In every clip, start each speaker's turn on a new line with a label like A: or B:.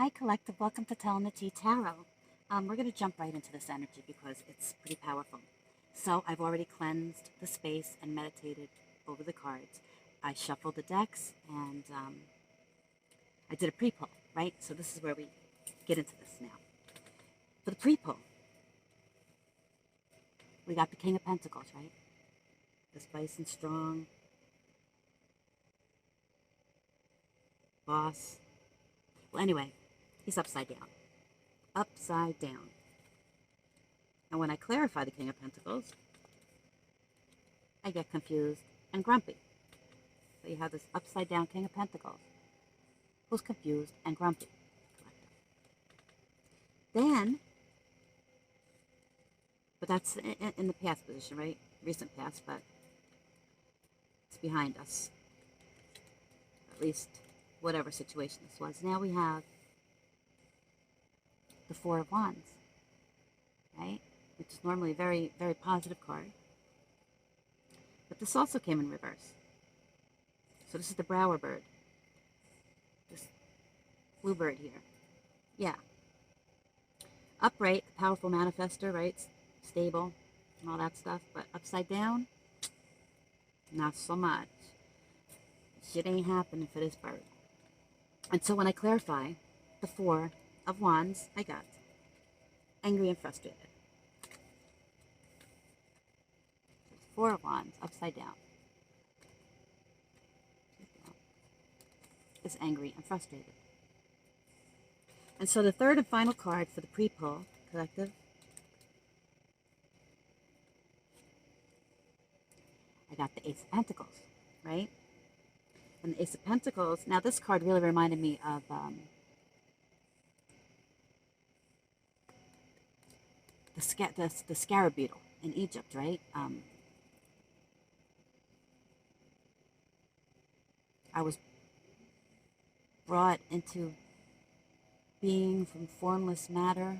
A: Hi, Collective. Welcome to Telling the Tea Tarot. We're going to jump right into this energy because it's pretty powerful. So I've already cleansed the space and meditated over the cards. I shuffled the decks and I did a pre-pull, right? So this is where we get into this now. For the pre-pull, we got the King of Pentacles, right? This bison strong, boss. Well, anyway, he's upside down. Upside down. And when I clarify the King of Pentacles, I get confused and grumpy. So you have this upside down King of Pentacles who's confused and grumpy. Then, but that's in the past position, right? Recent past, but it's behind us. At least whatever situation this was. Now we have the Four of Wands, right? Which is normally a very, very positive card. But this also came in reverse. So this is the Brower bird. This blue bird here. Yeah. Upright, powerful manifester, right? Stable and all that stuff. But upside down, not so much. Shit ain't happening for this bird. And so when I clarify the Four of Wands, I got angry and frustrated. Four of Wands, upside down, is angry and frustrated. And so the third and final card for the pre-pull, collective, I got the Ace of Pentacles, right? And the Ace of Pentacles, now this card really reminded me of the scarab beetle in Egypt, right? I was brought into being from formless matter.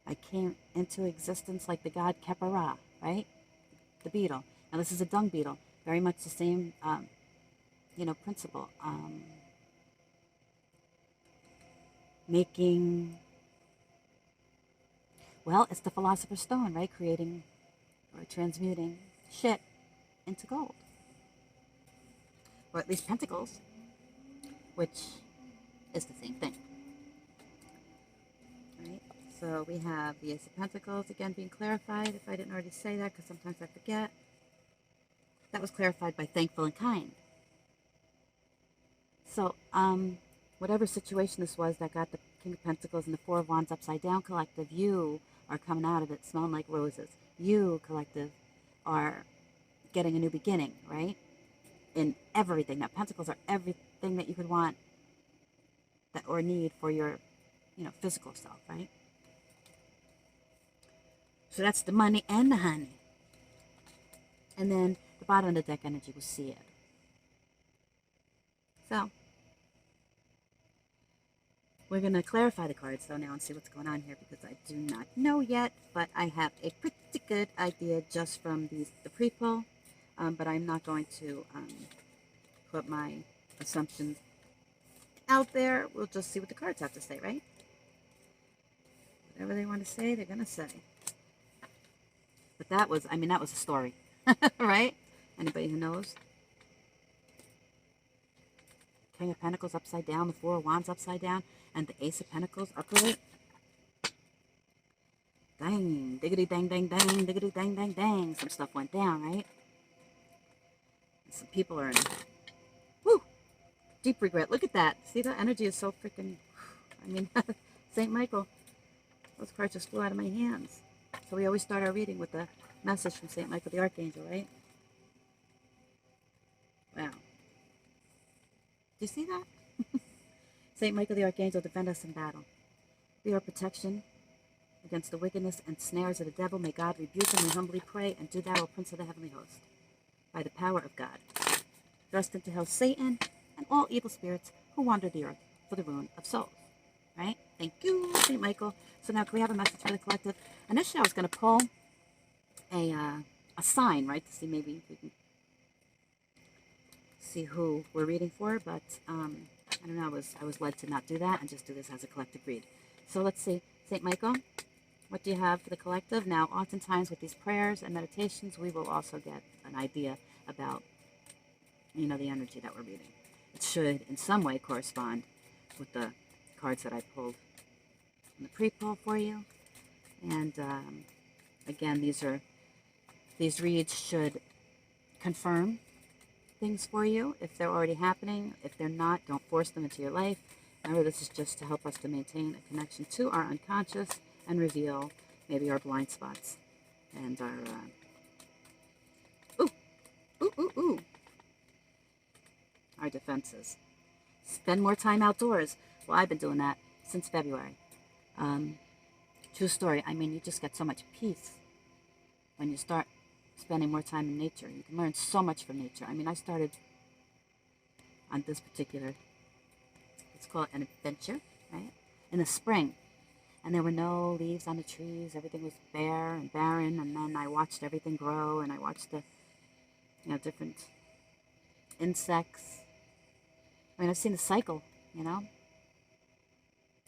A: I came into existence like the god Khepera, right? The beetle. Now this is a dung beetle. Very much the same, principle. Making, well, it's the Philosopher's Stone, right? Creating or transmuting shit into gold. Or at least pentacles, which is the same thing. Right? So we have the Ace of Pentacles, again, being clarified, if I didn't already say that, because sometimes I forget. That was clarified by thankful and kind. So, whatever situation this was that got the King of Pentacles and the Four of Wands upside down, collective, you are coming out of it smelling like roses. You, collective, are getting a new beginning, right? In everything. Now, Pentacles are everything that you could want that or need for your, physical self, right? So that's the money and the honey. And then the bottom of the deck energy was seared. So we're going to clarify the cards though now and see what's going on here, because I do not know yet, but I have a pretty good idea just from the pre-pull, but I'm not going to put my assumptions out there. We'll just see what the cards have to say, right? Whatever they want to say, they're going to say. But that was a story, right? Anybody who knows? King of Pentacles upside down, the Four of Wands upside down, and the Ace of Pentacles upright. Dang, diggity dang dang dang, diggity dang dang dang. Some stuff went down, right? And some people are in deep regret. Look at that. See, the energy is so freaking, St. Michael. Those cards just flew out of my hands. So we always start our reading with a message from St. Michael the Archangel, right? Wow. Do you see that? St. Michael the Archangel, defend us in battle. Be our protection against the wickedness and snares of the devil. May God rebuke him, we humbly pray, and do thou, O Prince of the Heavenly Host, by the power of God. Thrust into hell Satan and all evil spirits who wander the earth for the ruin of souls. Right? Thank you, St. Michael. So now can we have a message for the collective? Initially, I was going to pull a sign, right, to see maybe if we can see who we're reading for, but I don't know, I was led to not do that and just do this as a collective read. So let's see, St. Michael, what do you have for the collective? Now, oftentimes with these prayers and meditations, we will also get an idea about, you know, the energy that we're reading. It should in some way correspond with the cards that I pulled in the pre-pull for you. And again, these reads should confirm things for you if they're already happening. If they're not, don't force them into your life. Remember, this is just to help us to maintain a connection to our unconscious and reveal maybe our blind spots and our our defenses. Spend more time outdoors. Well, I've been doing that since February. True story. I mean, you just get so much peace when you start spending more time in nature. You can learn so much from nature. I mean, I started on this particular, it's called an adventure, right? In the spring. And there were no leaves on the trees. Everything was bare and barren. And then I watched everything grow, and I watched the, you know, different insects. I mean, I've seen the cycle, you know,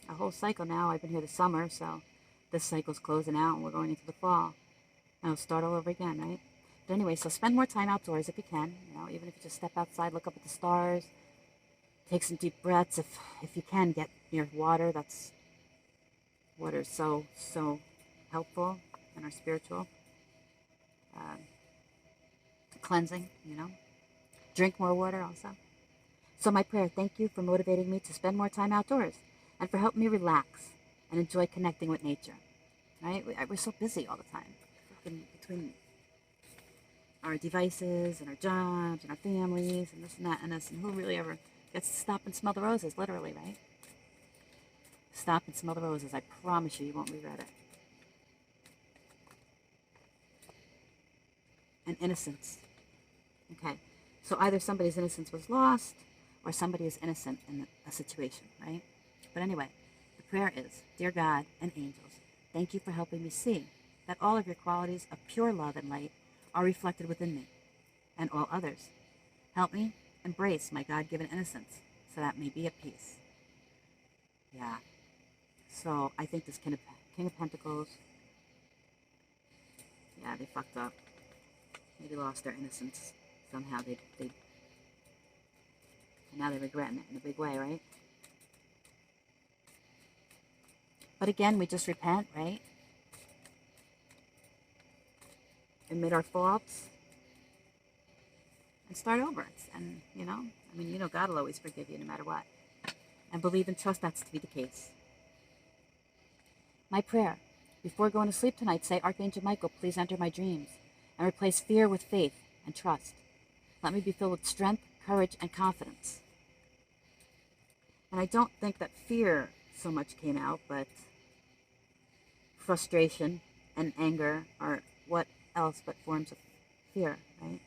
A: a whole cycle now. I've been here this summer, so this cycle's closing out, and we're going into the fall. And I'll start all over again, right? But anyway, so spend more time outdoors if you can. You know, even if you just step outside, look up at the stars, take some deep breaths. If you can, get near water. Water is so helpful in our spiritual cleansing, you know. Drink more water also. So my prayer, thank you for motivating me to spend more time outdoors and for helping me relax and enjoy connecting with nature, right? We're so busy all the time between our devices and our jobs and our families and this and that and this, and who really ever gets to stop and smell the roses, literally, right? Stop and smell the roses. I promise you, you won't regret it. And innocence. Okay, so either somebody's innocence was lost or somebody is innocent in a situation, right? But anyway, the prayer is, dear God and angels, thank you for helping me see that all of your qualities of pure love and light are reflected within me and all others. Help me embrace my God-given innocence so that may be at peace. Yeah. So I think this King of Pentacles, yeah, they fucked up. Maybe lost their innocence somehow. And now they're regretting it in a big way, right? But again, we just repent, right? Admit our faults and start over. And, you know, I mean, you know, God will always forgive you no matter what. And believe and trust that's to be the case. My prayer, before going to sleep tonight, say, Archangel Michael, please enter my dreams and replace fear with faith and trust. Let me be filled with strength, courage, and confidence. And I don't think that fear so much came out, but frustration and anger are what else but forms of fear, right?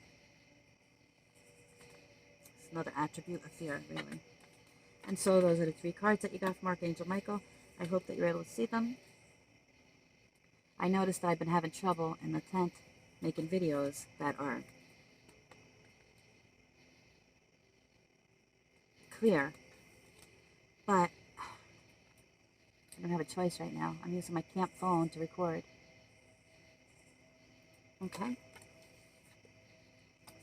A: It's another attribute of fear, really. And so those are the 3 cards that you got from Archangel Michael. I hope that you're able to see them. I noticed that I've been having trouble in the tent making videos that are clear, but I don't have a choice right now. I'm using my camp phone to record. Okay?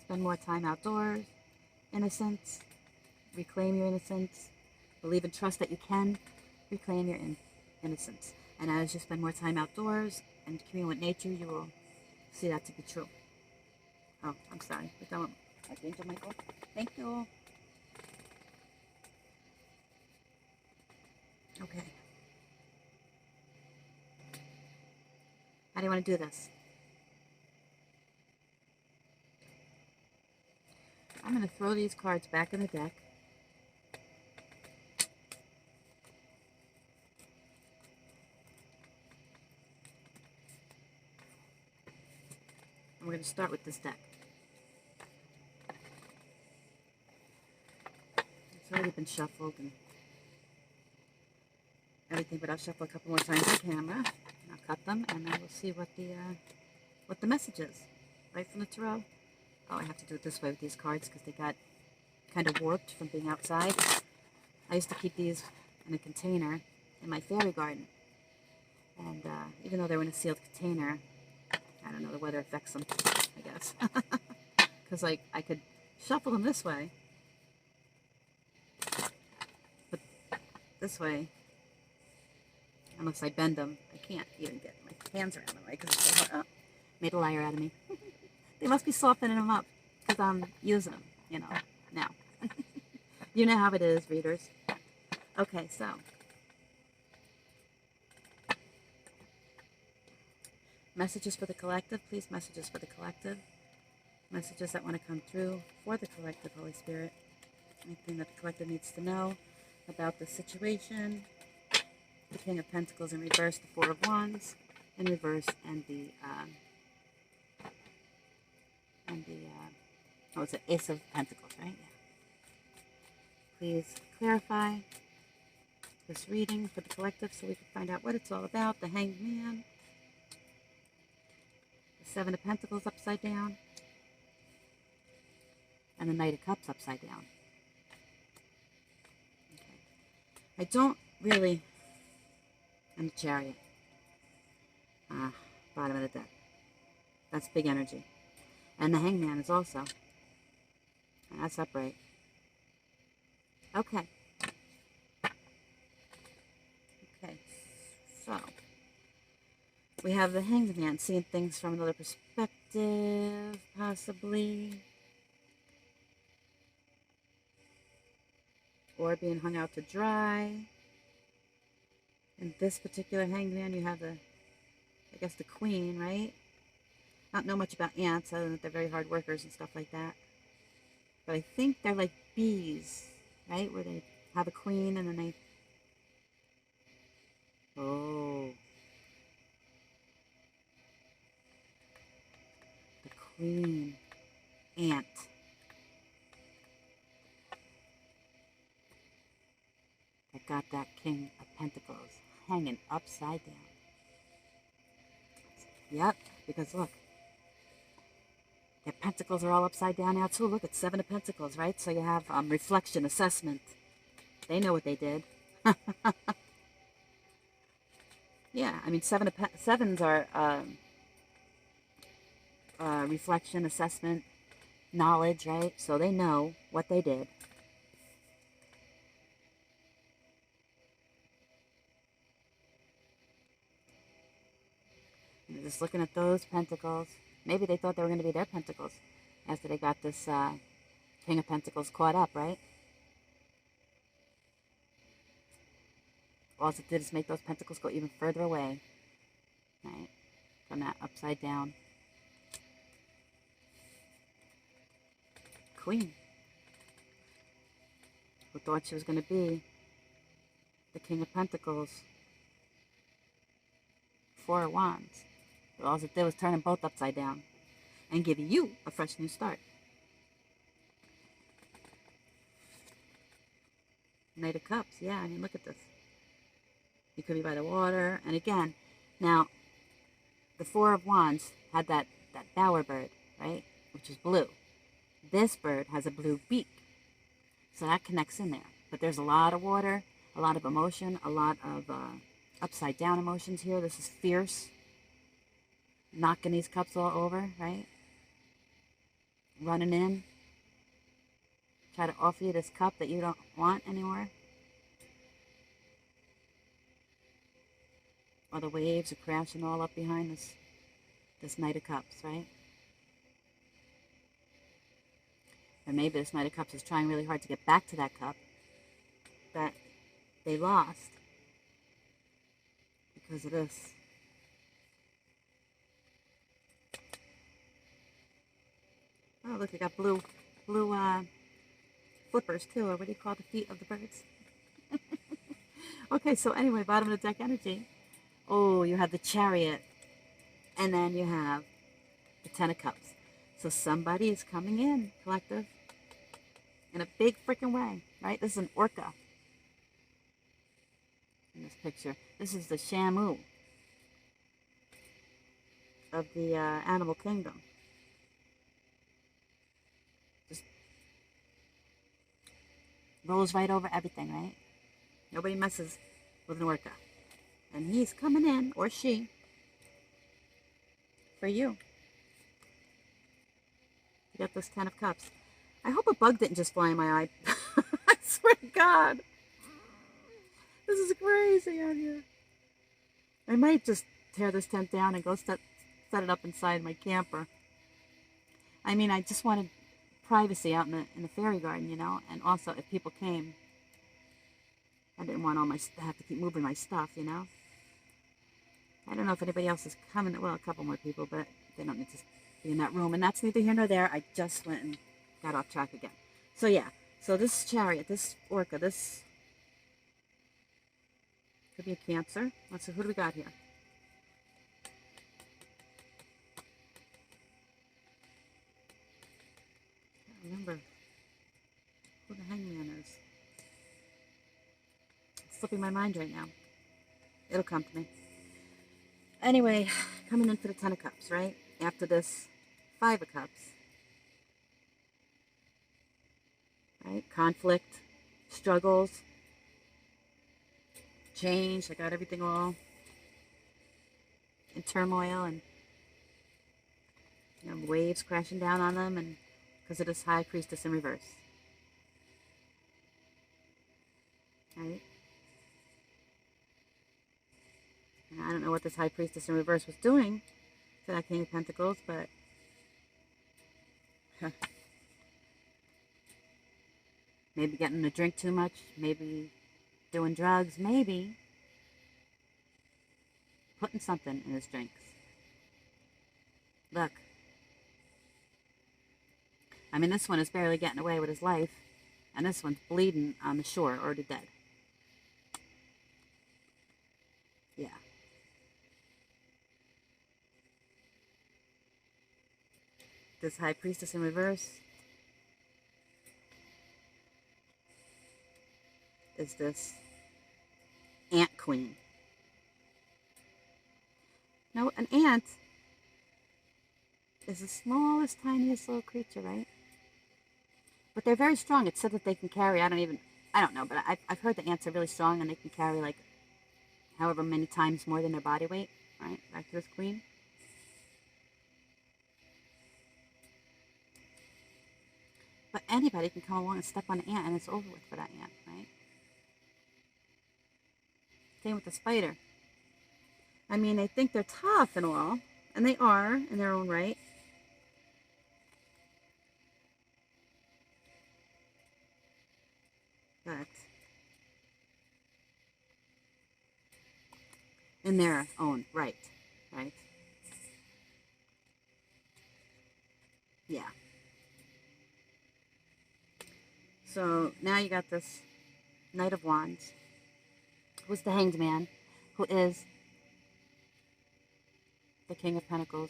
A: Spend more time outdoors. Innocence. Reclaim your innocence. Believe and trust that you can reclaim your innocence. And as you spend more time outdoors and commune with nature, you will see that to be true. Oh, I'm sorry. We're done with Archangel Michael. Thank you. Okay. How do you want to do this? I'm going to throw these cards back in the deck. We're going to start with this deck. It's already been shuffled and everything, but I'll shuffle a couple more times on camera. And I'll cut them, and then we'll see what the message is. Right from the tarot. Oh, I have to do it this way with these cards because they got kind of warped from being outside. I used to keep these in a container in my fairy garden. And even though they were in a sealed container, I don't know, the weather affects them, I guess. Because like I could shuffle them this way, but this way, unless I bend them, I can't even get my hands around them, right? Because it's so hard. Oh, made a liar out of me. They must be softening them up because I'm using them, you know, now. You know how it is, readers. Okay, so messages for the collective, please. Messages for the collective. Messages that want to come through for the collective, Holy Spirit. Anything that the collective needs to know about the situation. The King of Pentacles in reverse, the Four of Wands in reverse, and the oh, it's an Ace of Pentacles, right? Yeah. Please clarify this reading for the collective so we can find out what it's all about. The Hanged Man, the Seven of Pentacles upside down, and the Knight of Cups upside down. Okay. I don't really, and the Chariot, bottom of the deck. That's big energy. And the Hangman is also. And that's upright. Okay. Okay. So, we have the Hanged Man seeing things from another perspective, possibly. Or being hung out to dry. In this particular Hanged Man, you have the, I guess, the Queen, right? I don't know much about ants, other than that they're very hard workers and stuff like that. But I think they're like bees, right? Where they have a queen and then they... Oh. The Queen. Ant. That got that King of Pentacles hanging upside down. Yep, because look. Their pentacles are all upside down now too. Look, it's Seven of Pentacles, right? So you have reflection, assessment. They know what they did. Yeah, I mean, sevens are reflection, assessment, knowledge, right? So they know what they did. And just looking at those pentacles. Maybe they thought they were going to be their pentacles after they got this King of Pentacles caught up, right? All it did is make those pentacles go even further away, right, from that upside down Queen, who thought she was going to be the King of Pentacles, Four of Wands. But all it did was turn them both upside down and give you a fresh new start. Knight of Cups. Yeah, I mean, look at this. You could be by the water. And again, now, the Four of Wands had that bower bird, right? Which is blue. This bird has a blue beak. So that connects in there. But there's a lot of water, a lot of emotion, a lot of upside down emotions here. This is fierce. Knocking these cups all over, right? Running in. Try to offer you this cup that you don't want anymore. Or the waves are crashing all up behind this Knight of Cups, right? Or maybe this Knight of Cups is trying really hard to get back to that cup that they lost because of this. Oh, look, I got blue flippers too, or what do you call the feet of the birds? Okay, so anyway, bottom of the deck energy. Oh, you have the Chariot, and then you have the Ten of Cups. So somebody is coming in, collective, in a big freaking way, right? This is an orca in this picture. This is the Shamu of the animal kingdom. rolls right over everything, right? Nobody messes with an orca. And he's coming in, or she, for you. You got this 10 of cups. I hope a bug didn't just fly in my eye. I swear to God. This is crazy out here. I might just tear this tent down and go set it up inside my camper. I mean, I just wanted privacy out in the fairy garden, you know, and also if people came, I didn't want I have to keep moving my stuff, you know. I don't know if anybody else is coming. Well, a couple more people, but they don't need to be in that room, and that's neither here nor there. I just went and got off track again. So yeah, so this chariot, this orca, this could be a Cancer. Let's see, who do we got here? I can't remember who the Hangman is. It's slipping my mind right now. It'll come to me. Anyway, coming in for the 10 of Cups, right? After this 5 of Cups. Right? Conflict, struggles, change. I got everything all in turmoil and, you know, waves crashing down on them, and because of this High Priestess in reverse. Right? And I don't know what this High Priestess in reverse was doing to that King of Pentacles, but maybe getting to drink too much, maybe doing drugs, maybe putting something in his drinks. Look. I mean, this one is barely getting away with his life, and this one's bleeding on the shore, already dead. Yeah. This High Priestess in reverse is this Ant Queen. Now, an ant is the smallest, tiniest little creature, right? But they're very strong. It's said that they can carry, I don't know, but I've heard the ants are really strong and they can carry like however many times more than their body weight, right? Back to this queen. But anybody can come along and step on an ant and it's over with for that ant, right? Same with the spider. I mean, they think they're tough and all, and they are in their own right. But in their own right, right? Yeah. So now you got this Knight of Wands, who's the Hanged Man, who is the King of Pentacles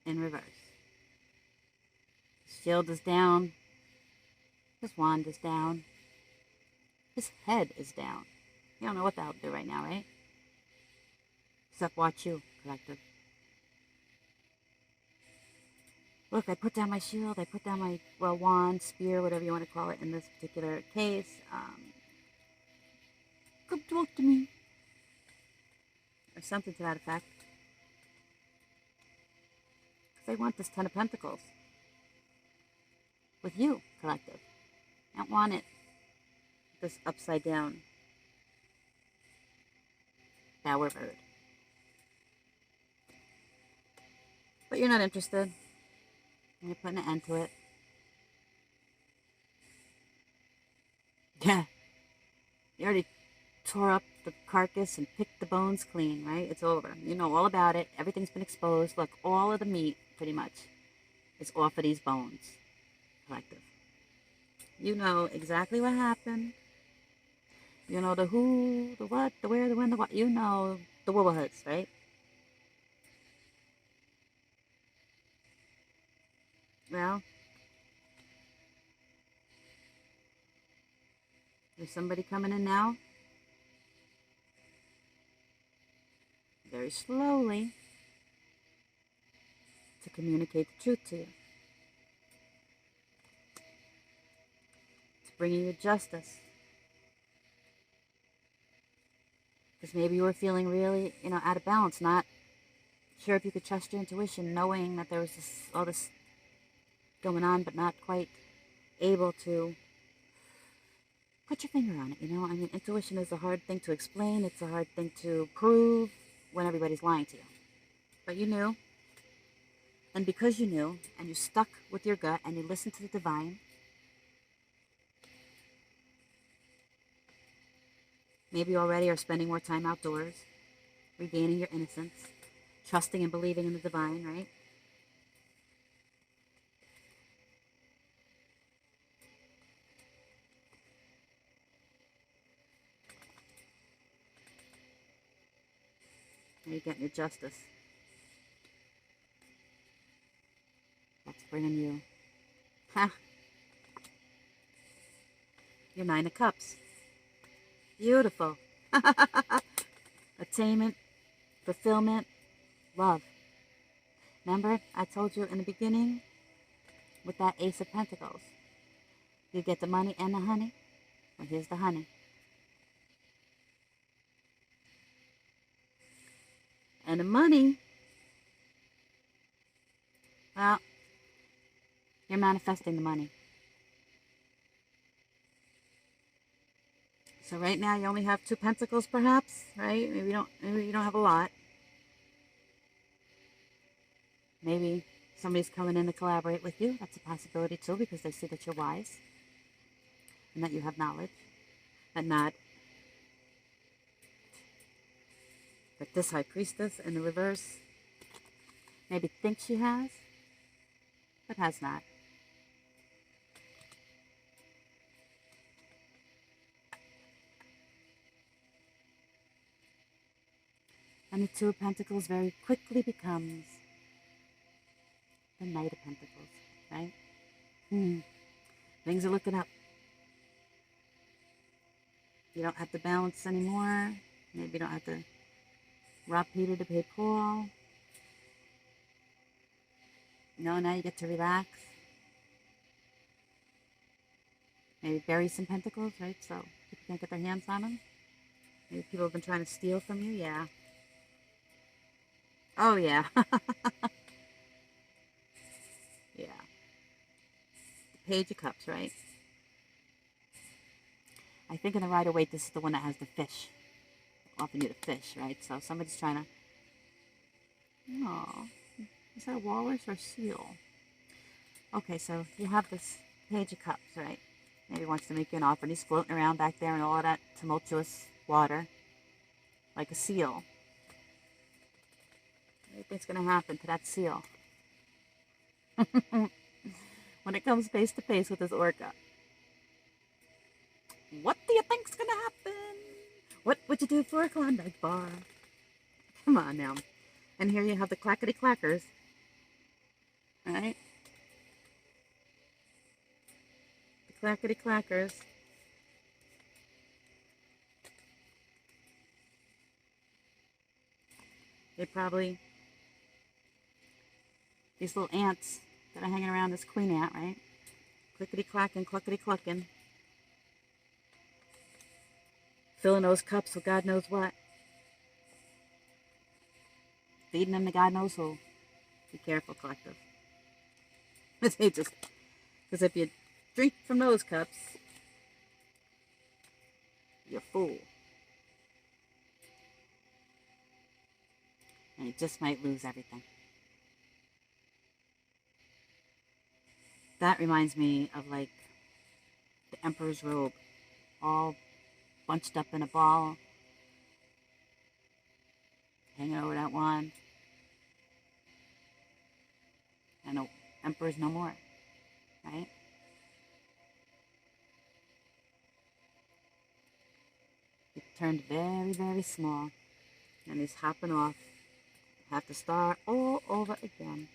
A: in reverse. His shield is down. His wand is down. His head is down. You don't know what the hell to do right now, right? Except watch you, collective. Look, I put down my shield. I put down my, well, wand, spear, whatever you want to call it in this particular case. Come talk to me. Or something to that effect. Because I want this 10 of Pentacles. With you, collective. I don't want it this upside down bower bird. But you're not interested. And you're putting an end to it. Yeah. You already tore up the carcass and picked the bones clean, right? It's over. You know all about it. Everything's been exposed. Look, all of the meat, pretty much, is off of these bones, collective. You know exactly what happened. You know the who, the what, the where, the when, the what. You know the WWaWWWaHa's, right? Well, there's somebody coming in now. Very slowly. To communicate the truth to you. To bringing you justice. Because maybe you were feeling really, out of balance, not sure if you could trust your intuition, knowing that there was all this going on, but not quite able to put your finger on it, I mean, intuition is a hard thing to explain. It's a hard thing to prove when everybody's lying to you. But you knew. And because you knew, and you stuck with your gut, and you listened to the divine, maybe you already are spending more time outdoors, regaining your innocence, trusting and believing in the divine, right? You're getting your justice. That's bringing you, your 9 of Cups. Beautiful. Attainment, fulfillment, love. Remember, I told you in the beginning with that Ace of Pentacles, you get the money and the honey. Well, here's the honey. And the money, well, you're manifesting the money. So right now you only have 2 pentacles, perhaps, right? Maybe you don't have a lot. Maybe somebody's coming in to collaborate with you. That's a possibility too, because they see that you're wise and that you have knowledge. That this High Priestess in the reverse maybe thinks she has, but has not. And the 2 of Pentacles very quickly becomes the Knight of Pentacles, right? Things are looking up. You don't have to balance anymore. Maybe you don't have to rob Peter to pay Paul. Now you get to relax. Maybe bury some pentacles, right? So people can't get their hands on them. Maybe people have been trying to steal from you. Yeah. Oh, yeah. Yeah. The Page of Cups, right? I think in the Rider-Waite, this is the one that has the fish. Offering you the fish, right? So somebody's trying to... Oh, is that a walrus or a seal? Okay, so you have this Page of Cups, right? Maybe he wants to make you an offer, and he's floating around back there in all of that tumultuous water, like a seal. What do you think's going to happen to that seal when it comes face to face with this orca? What do you think's going to happen? What would you do for a Klondike bar? Come on now. And here you have the clackety-clackers. All right? The clackety-clackers. They probably... These little ants that are hanging around this queen ant, right? Clickety-clacking, cluckety-clucking. Filling those cups with God knows what. Feeding them to God knows who. Be careful, collective. Because if you drink from those cups, you're a fool. And you just might lose everything. That reminds me of like the Emperor's robe. All bunched up in a ball, hanging over that wand, and the Emperor's no more, right? He turned very, very small, and he's hopping off, have to start all over again.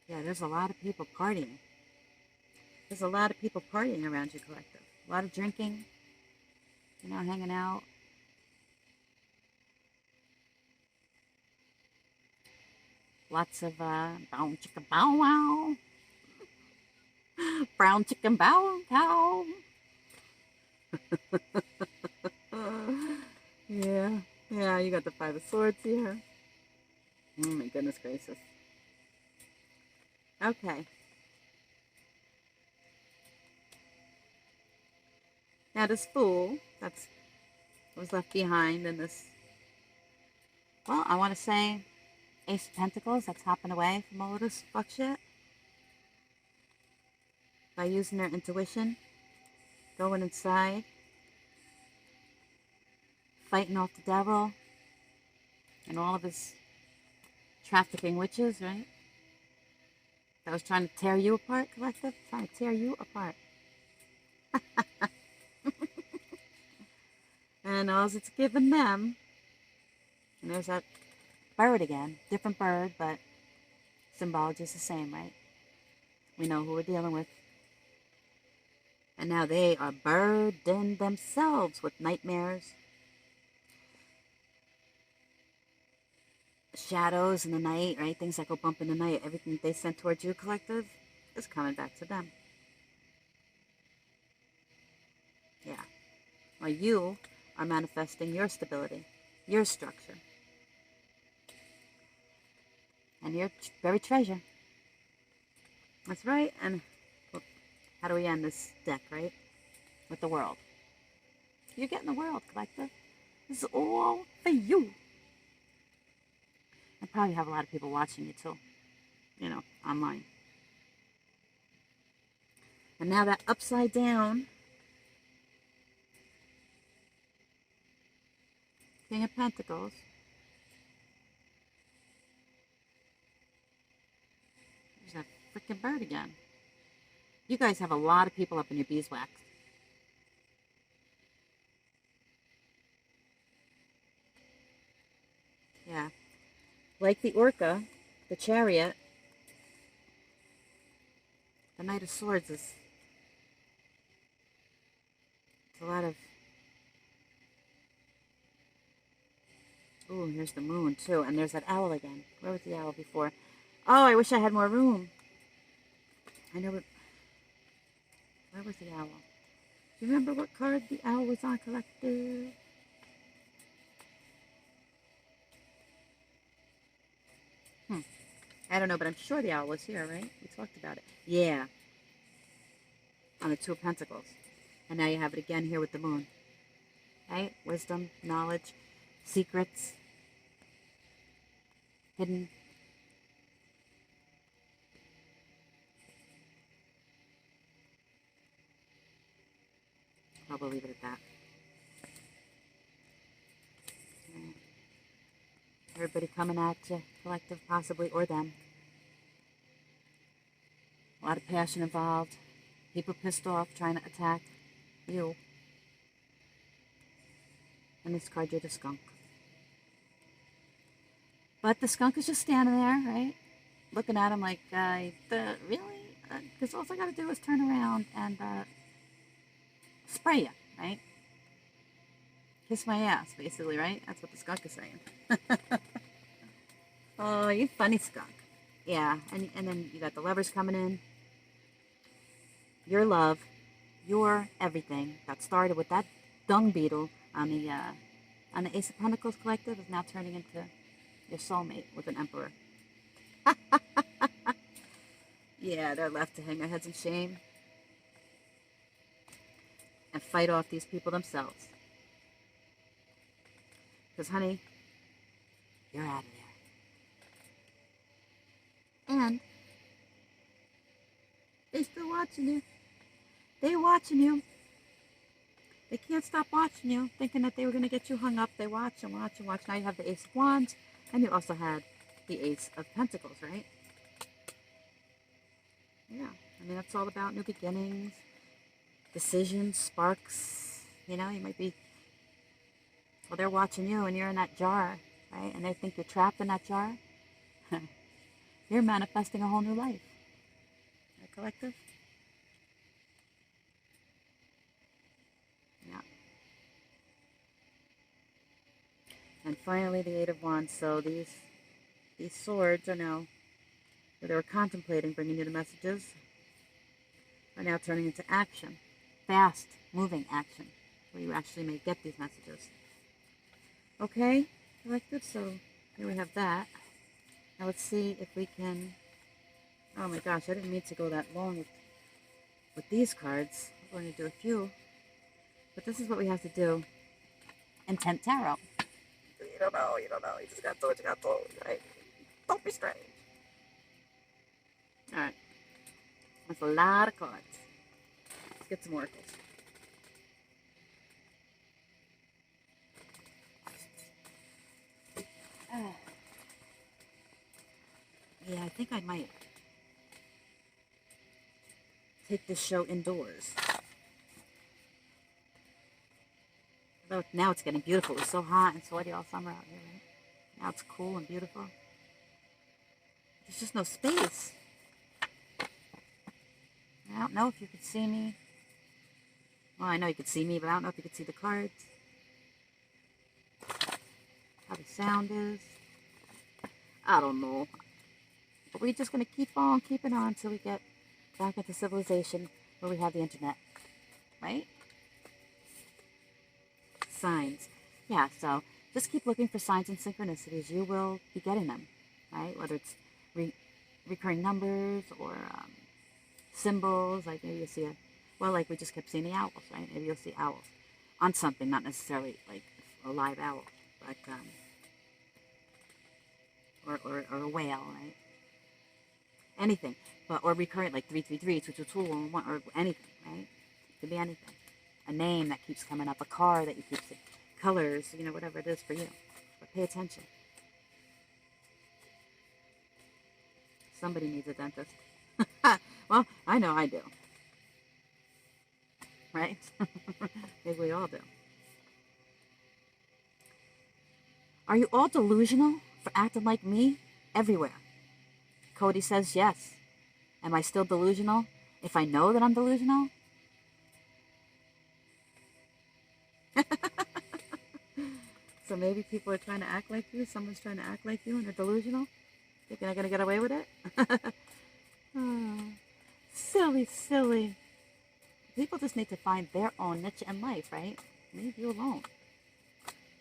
A: Yeah, there's a lot of people partying. There's a lot of people partying around your collective. A lot of drinking, hanging out. Lots of brown chicken bow wow. Brown chicken bow cow. Yeah. Yeah, you got the Five of Swords here. Oh my goodness gracious. Okay. Now this Fool, that's was left behind in this, well, I want to say Ace of Pentacles, that's hopping away from all of this fuck shit. By using their intuition, going inside, fighting off the devil and all of his trafficking witches, right? That was trying to tear you apart, collective? Trying to tear you apart. And all it's giving them, and there's that bird again. Different bird, but symbology is the same, right? We know who we're dealing with. And now they are burdened themselves with nightmares, shadows in the night, right? Things that go bump in the night. Everything they sent towards you, collective, is coming back to them. Yeah. Well, you are manifesting your stability, your structure, and your very treasure. That's right. And how do we end this deck, right? With the world. You're getting the world, collective. This is all for you. I probably have a lot of people watching you too, you know, online. And now that upside down King of Pentacles. There's that freaking bird again. You guys have a lot of people up in your beeswax. Yeah. Like the Orca, the Chariot, the Knight of Swords is a lot of... Ooh, here's the moon too. And there's that owl again. Where was the owl before? Oh, I wish I had more room. I know it. Where was the owl? Do you remember what card the owl was on, collective? I don't know, but I'm sure the owl was here, right? We talked about it. Yeah. On the Two of Pentacles. And now you have it again here with the moon. Right? Wisdom, knowledge, secrets, hidden. I'll leave it at that. Everybody coming at you, collective possibly, or them. A lot of passion involved. People pissed off trying to attack you. And this card, you're the skunk. But the skunk is just standing there, right? Looking at him like, really? Because all I got to do is turn around and spray you, right? Kiss my ass, basically, right? That's what the skunk is saying. Oh, you funny skunk. Yeah, and then you got the Lovers coming in. Your love, your everything that started with that dung beetle on the Ace of Pentacles collective is now turning into your soulmate with an Emperor. Yeah, they're left to hang their heads in shame and fight off these people themselves. Because, honey, you're out of there. And they're still watching you. They're watching you. They can't stop watching you, thinking that they were going to get you hung up. They watch and watch and watch. Now you have the Ace of Wands, and you also had the Ace of Pentacles, right? Yeah, I mean, that's all about new beginnings, decisions, sparks. You know, you might be... Well, they're watching you, and you're in that jar, right? And they think you're trapped in that jar. You're manifesting a whole new life. Right, collective? Yeah. And finally, the Eight of Wands. So these these swords are now, or they were contemplating bringing you the messages, are now turning into action. Fast moving action, where you actually may get these messages. Okay, collective, so here we have that. Now let's see if we can, oh my gosh, I didn't mean to go that long with these cards. We're going to do a few, but this is what we have to do in 10 Tarot. You don't know, you just got told, right? Don't be strange. Alright, that's a lot of cards. Let's get some oracles. Yeah, I think I might take this show indoors. Although now it's getting beautiful. It was so hot and sweaty all summer out here, right? Now it's cool and beautiful. There's just no space. I don't know if you could see me. Well, I know you could see me, but I don't know if you could see the cards. How the sound is. I don't know. But we're just going to keep on keeping on until we get back into civilization where we have the internet. Right? Signs. Yeah, so just keep looking for signs and synchronicities. You will be getting them. Right? Whether it's recurring numbers or symbols. Like maybe you'll see a, well, like we just kept seeing the owls, right? Maybe you'll see owls on something, not necessarily like a live owl, but or a whale, right? Anything, but or recurrent like 333, 222, or anything, right? It could be anything. A name that keeps coming up, a car that you keep seeing, colors, you know, whatever it is for you. But pay attention. Somebody needs a dentist. Well, I know I do. Right? Maybe we all do. Are you all delusional for acting like me everywhere? Cody says yes. Am I still delusional if I know that I'm delusional? So maybe people are trying to act like you. Someone's trying to act like you and they're delusional. Thinking they're going to get away with it? Oh, silly, silly. People just need to find their own niche in life, right? Leave you alone.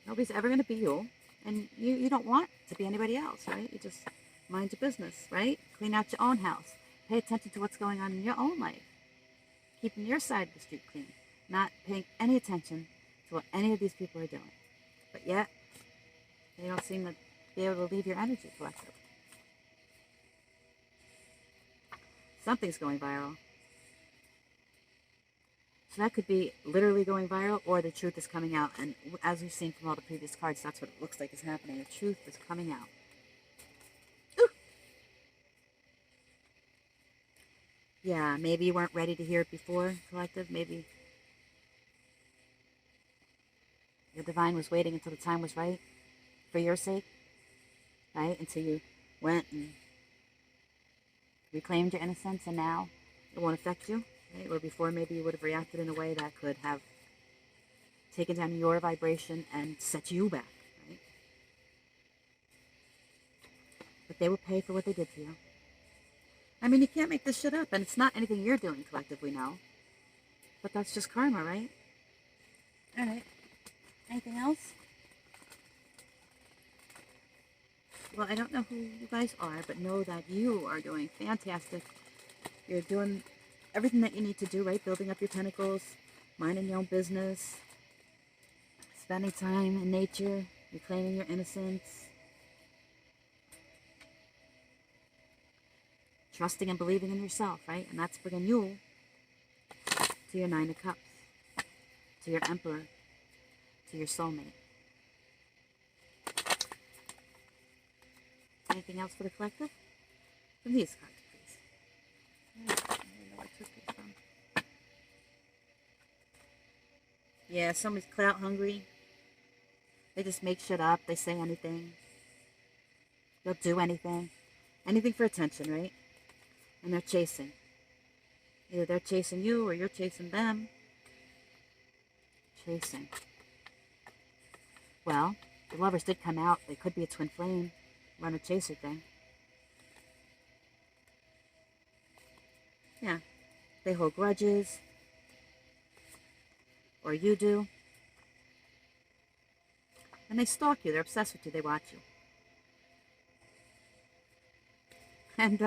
A: Nobody's ever going to be you. And you don't want to be anybody else, right? You just mind your business, right? Clean out your own house. Pay attention to what's going on in your own life. Keeping your side of the street clean. Not paying any attention to what any of these people are doing. But yet, they don't seem to be able to leave your energy collective. Something's going viral. So that could be literally going viral, or the truth is coming out. And as we've seen from all the previous cards, that's what it looks like is happening. The truth is coming out. Ooh. Yeah, maybe you weren't ready to hear it before, collective. Maybe your divine was waiting until the time was right for your sake, right? Until you went and reclaimed your innocence, and now it won't affect you. Right? Or before, maybe you would have reacted in a way that could have taken down your vibration and set you back, right? But they will pay for what they did to you. I mean, you can't make this shit up, and it's not anything you're doing, collective, we know. But that's just karma, right? All right. Anything else? Well, I don't know who you guys are, but know that you are doing fantastic. You're doing everything that you need to do, right? Building up your pentacles, minding your own business, spending time in nature, reclaiming your innocence, trusting and believing in yourself, right? And that's bringing you to your Nine of Cups, to your Emperor, to your soulmate. Anything else for the collective? From these cards, please. I don't know where I took it from. Yeah, somebody's clout hungry. They just make shit up. They say anything. They'll do anything. Anything for attention, right? And they're chasing. Either they're chasing you or you're chasing them. Chasing. Well, the lovers did come out. They could be a twin flame. runner chaser thing. Yeah, they hold grudges, or you do, and they stalk you. They're obsessed with you. They watch you, and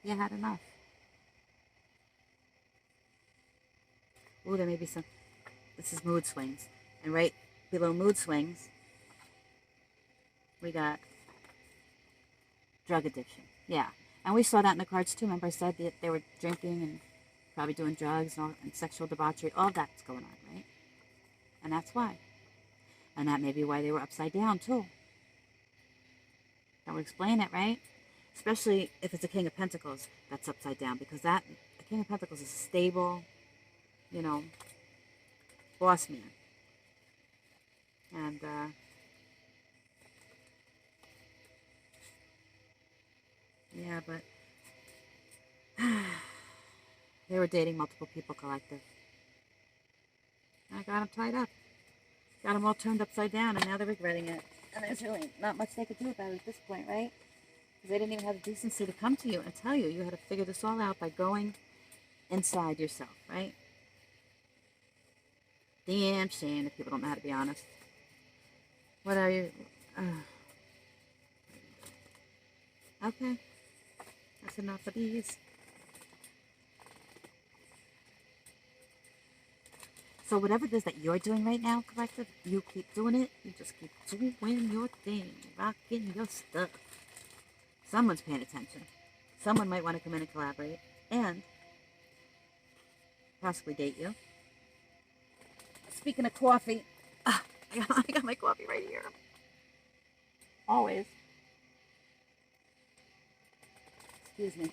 A: you had enough. Ooh, there may be some. This is mood swings, and right below mood swings, we got drug addiction. Yeah, and we saw that in the cards too. Remember, I said that they were drinking and probably doing drugs and sexual debauchery. All that's going on, right? And that's why. And that may be why they were upside down too. That would explain it, right? Especially if it's a King of Pentacles that's upside down, because that a King of Pentacles is a stable, you know, boss man. And yeah, but they were dating multiple people, collective. I got them tied up. Got them all turned upside down, and now they're regretting it. And there's really not much they could do about it at this point, right? Because they didn't even have the decency to come to you and tell you. You had to figure this all out by going inside yourself, right? Damn shame that people don't know how to be honest. What are you? Okay. That's enough of these. So whatever it is that you're doing right now, collective, you keep doing it. You just keep doing your thing, rocking your stuff. Someone's paying attention. Someone might want to come in and collaborate and possibly date you. Speaking of coffee, I got my coffee right here. Always. Excuse me.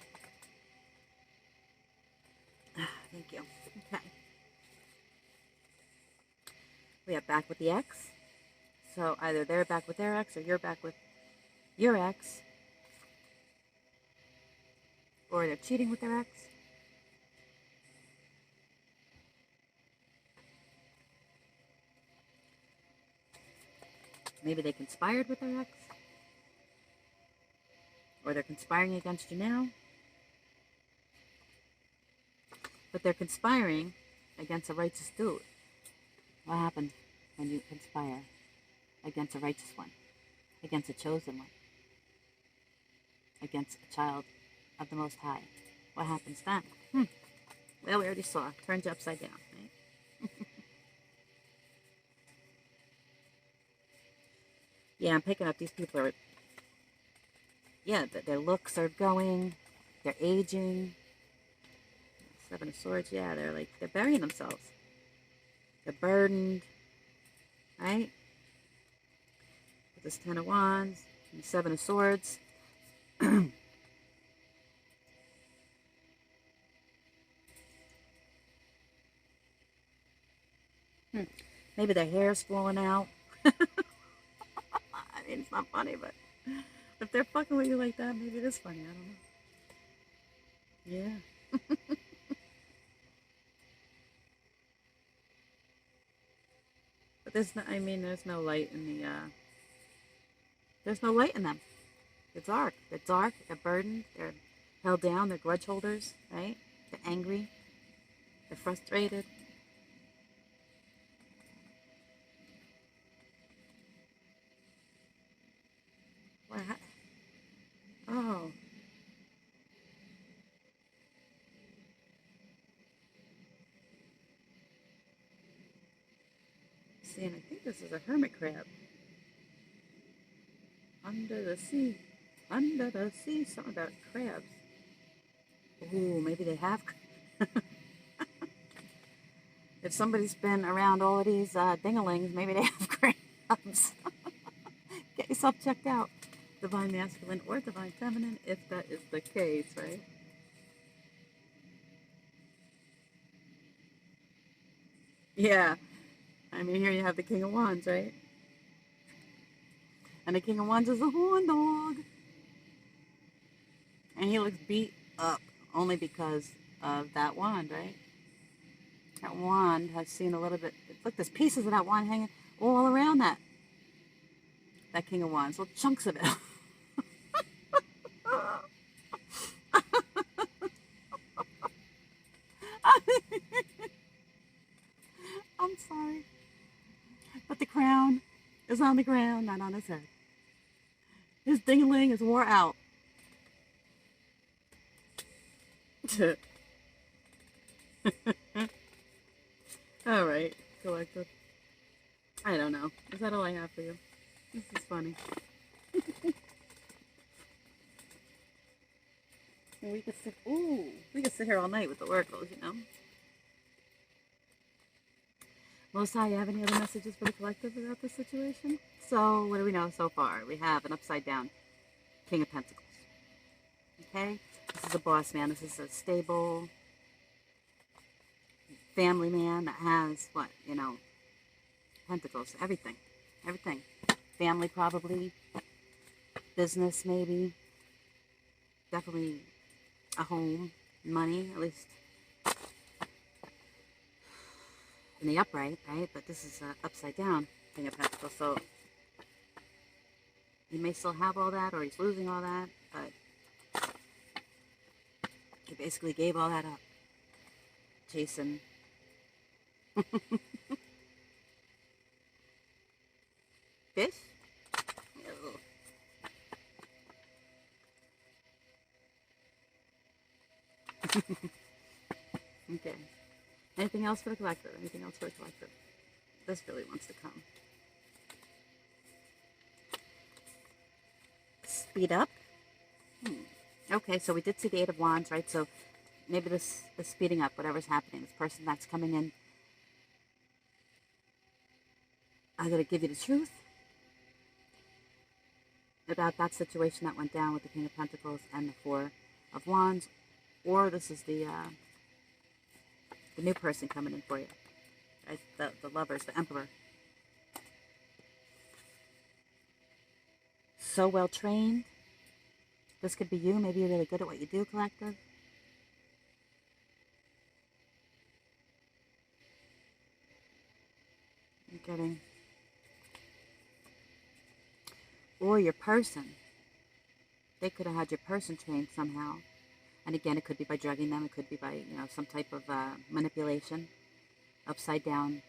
A: Thank you. Okay. We are back with the ex. So either they're back with their ex or you're back with your ex. Or they're cheating with their ex. Maybe they conspired with their ex. Or they're conspiring against you now. But they're conspiring against a righteous dude. What happened when you conspire against a righteous one? Against a chosen one? Against a child of the Most High? What happens then? Well, we already saw. Turned you upside down, right? Yeah, I'm picking up these people are... Yeah, their looks are going. They're aging. Seven of Swords, yeah, they're burying themselves. They're burdened, right? With this Ten of Wands and the Seven of Swords. Maybe their hair's falling out. I mean, it's not funny, but if they're fucking with you like that, maybe it is funny. I don't know. Yeah. But there's no, I mean, there's no light in the, there's no light in them. They're dark. They're dark. They're burdened. They're held down. They're grudge holders, right? They're angry. They're frustrated. What? Oh. See, and I think this is a hermit crab. Under the sea. Under the sea. Something about crabs. Ooh, maybe they have. If somebody's been around all of these dingalings, maybe they have crabs. Get yourself checked out. Divine Masculine or Divine Feminine, if that is the case, right? Yeah. I mean, here you have the King of Wands, right? And the King of Wands is a horn dog. And he looks beat up only because of that wand, right? That wand has seen a little bit... Look, there's pieces of that wand hanging all around that. that King of Wands, little chunks of it. I'm sorry. But the crown is on the ground, not on his head. His ding-a-ling is wore out. All right, collective. I don't know. Is that all I have for you? This is funny. We could sit. Ooh, we could sit here all night with the oracles, you know. Melissa, you have any other messages for the collective about this situation? So, what do we know so far? We have an upside down King of Pentacles. Okay, this is a boss man. This is a stable family man that has what, you know, pentacles, everything, everything. Family probably, business maybe, definitely a home, money, at least in the upright, right? But this is upside down King of Pentacles, so he may still have all that, or he's losing all that, but he basically gave all that up, chasing fish? Ew. Okay. Anything else for the collector? Anything else for the collector? This really wants to come. Speed up? Okay, so we did see the Eight of Wands, right? So maybe this is speeding up, whatever's happening. This person that's coming in, I'm going to give you the truth about that situation that went down with the King of Pentacles and the Four of Wands, or this is the new person coming in for you, right? The Lovers, the Emperor. So well trained. This could be you. Maybe you're really good at what you do, collective. I'm getting. Or your person. They could have had your person trained somehow. And again, it could be by drugging them. It could be by, you know, some type of manipulation. Upside down.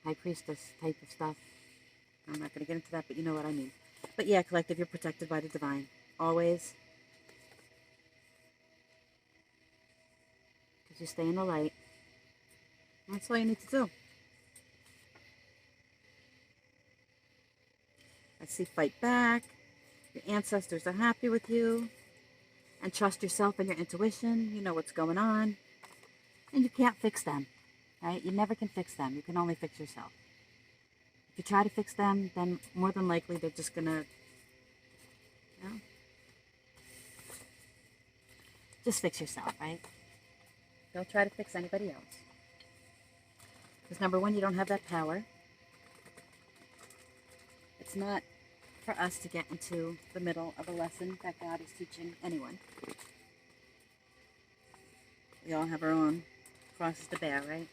A: High priestess type of stuff. I'm not going to get into that, but you know what I mean. But yeah, collective, you're protected by the divine. Always. Because you stay in the light. And that's all you need to do. I see fight back. Your ancestors are happy with you. And trust yourself and your intuition. You know what's going on. And you can't fix them. Right? You never can fix them. You can only fix yourself. If you try to fix them, then more than likely they're just going to, you know, just fix yourself, right? Don't try to fix anybody else. Because number one, you don't have that power. It's not for us to get into the middle of a lesson that God is teaching anyone. We all have our own crosses to bear, right?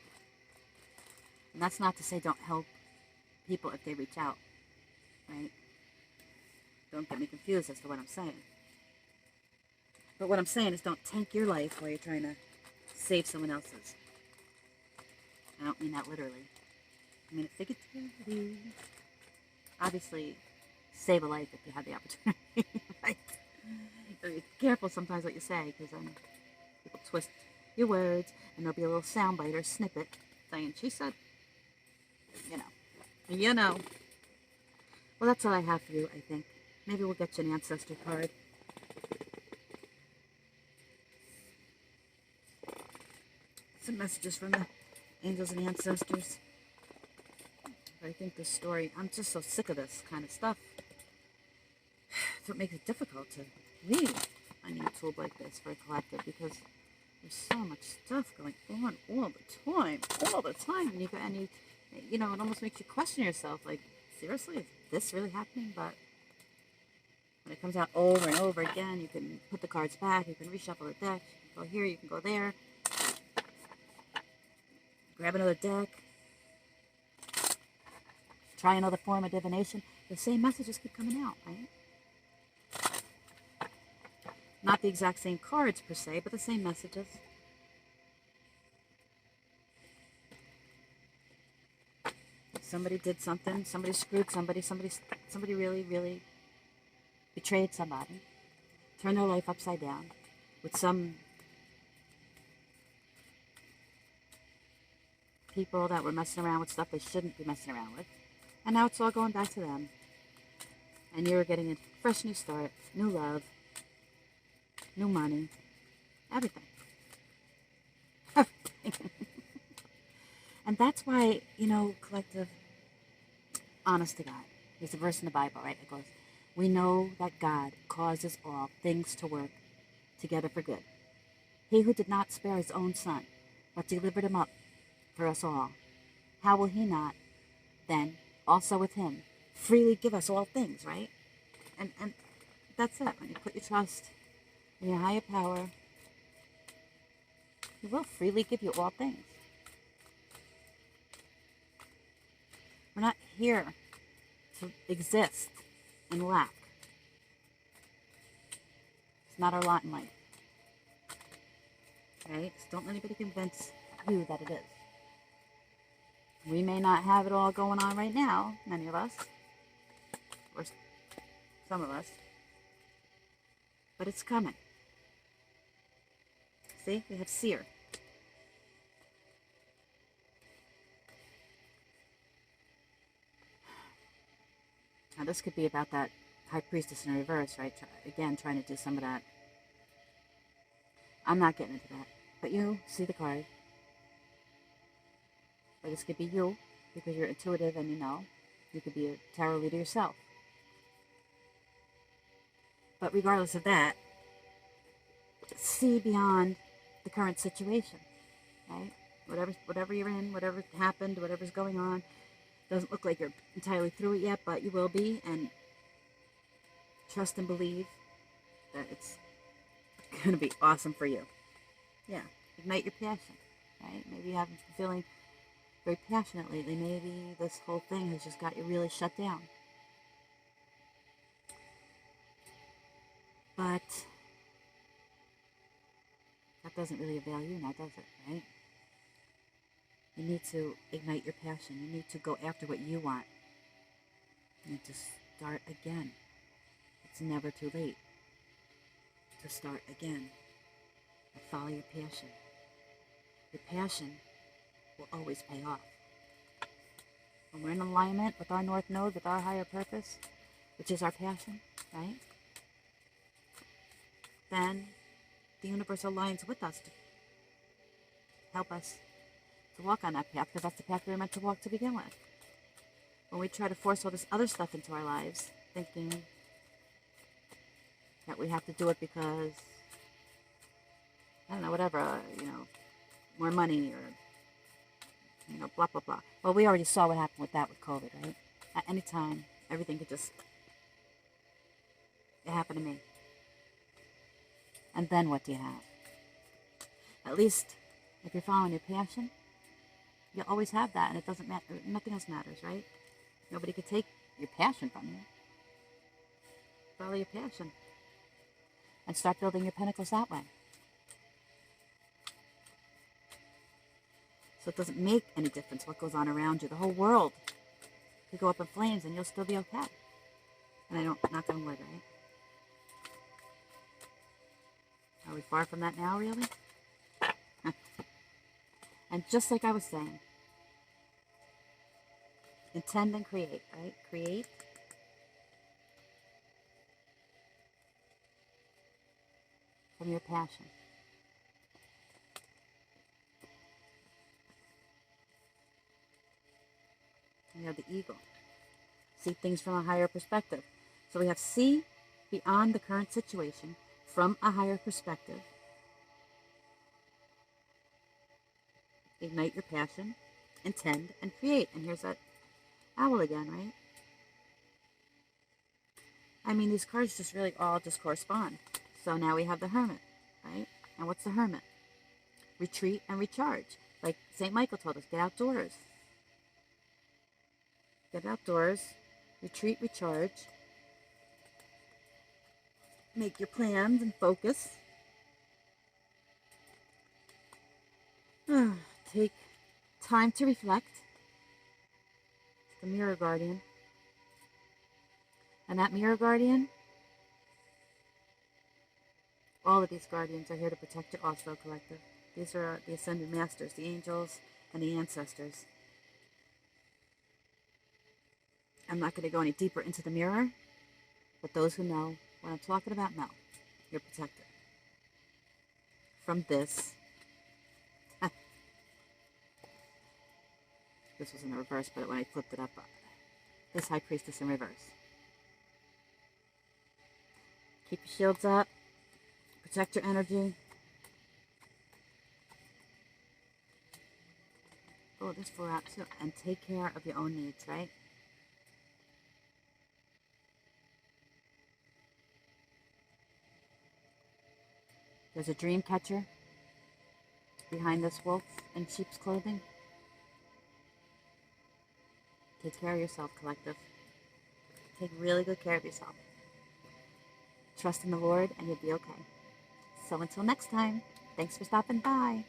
A: And that's not to say don't help people if they reach out, right? Don't get me confused as to what I'm saying. But what I'm saying is don't tank your life while you're trying to save someone else's. I don't mean that literally. I mean it figuratively. Obviously, save a life if you have the opportunity, right? So be careful sometimes what you say, because people twist your words, and there'll be a little soundbite or snippet saying, she said, you know. Well, that's all I have for you, I think. Maybe we'll get you an ancestor card. Some messages from the angels and ancestors. But I think this story, I'm just so sick of this kind of stuff. So it makes it difficult to read. I need a tool like this for a collective because there's so much stuff going on all the time. And you know, it almost makes you question yourself. Like, seriously, is this really happening? But when it comes out over and over again, you can put the cards back. You can reshuffle the deck. You can go here. You can go there. Grab another deck. try another form of divination, the same messages keep coming out, right? Not the exact same cards per se, but the same messages. Somebody did something, somebody screwed somebody, somebody really, really betrayed somebody, turned their life upside down with some people that were messing around with stuff they shouldn't be messing around with. And now it's all going back to them. And you're getting a fresh new start, new love, new money, everything. Everything. And that's why, you know, collective, honest to God. There's a verse in the Bible, right? It goes, we know that God causes all things to work together for good. He who did not spare his own son, but delivered him up for us all, how will he not then also with him freely give us all things, right? And that's it. When you put your trust in your higher power, he will freely give you all things. We're not here to exist in lack. It's not our lot in life. Right? So don't let anybody convince you that it is. We may not have it all going on right now, many of us, or some of us, but it's coming. See, we have seer. Now this could be about that high priestess in reverse, right? Again, trying to do some of that. I'm not getting into that. But you see the card. Or this could be you, because you're intuitive and you know. You could be a tarot reader yourself. But regardless of that, see beyond the current situation, right? Whatever you're in, whatever happened, whatever's going on, doesn't look like you're entirely through it yet, but you will be, and trust and believe that it's going to be awesome for you. Yeah, ignite your passion, right? Maybe you haven't been feeling very passionate lately. Maybe this whole thing has just got you really shut down. But that doesn't really avail you now, does it, right? You need to ignite your passion. You need to go after what you want. You need to start again. It's never too late to start again. And follow your passion. Your passion will always pay off. When we're in alignment with our North Node, with our higher purpose, which is our passion, right? Then the universe aligns with us to help us to walk on that path, because that's the path we were meant to walk to begin with. When we try to force all this other stuff into our lives, thinking that we have to do it because, I don't know, whatever, more money or, blah, blah, blah. Well, we already saw what happened with that with COVID, right? At any time, everything could just, it happened to me. And then what do you have? At least, if you're following your passion, you'll always have that, and it doesn't matter. Nothing else matters, right? Nobody could take your passion from you. Follow your passion. And start building your pinnacles that way. So it doesn't make any difference what goes on around you. The whole world could go up in flames and you'll still be okay. And I don't, knock on wood, right? Are we far from that now, really? And just like I was saying, intend and create, right? Create. From your passion. And you have the eagle. See things from a higher perspective. So we have see beyond the current situation from a higher perspective. Ignite your passion, intend, and create. And here's that owl again, right? I mean, these cards just really all just correspond. So now we have the hermit, right? And what's the hermit? Retreat and recharge. Like St. Michael told us, get outdoors. Get outdoors. Retreat, recharge. Make your plans and focus. Take time to reflect. It's the mirror guardian. And that mirror guardian, all of these guardians are here to protect you also, collective. These are the ascended masters, the angels, and the ancestors. I'm not going to go any deeper into the mirror, but those who know what I'm talking about know you're protected from this. This was in the reverse, but when I flipped it up, this High Priestess in reverse. Keep your shields up. Protect your energy. Oh, this 4 out too. And take care of your own needs, right? There's a dream catcher behind this wolf in sheep's clothing. Take care of yourself, collective. Take really good care of yourself. Trust in the Lord and you'll be okay. So until next time, thanks for stopping by.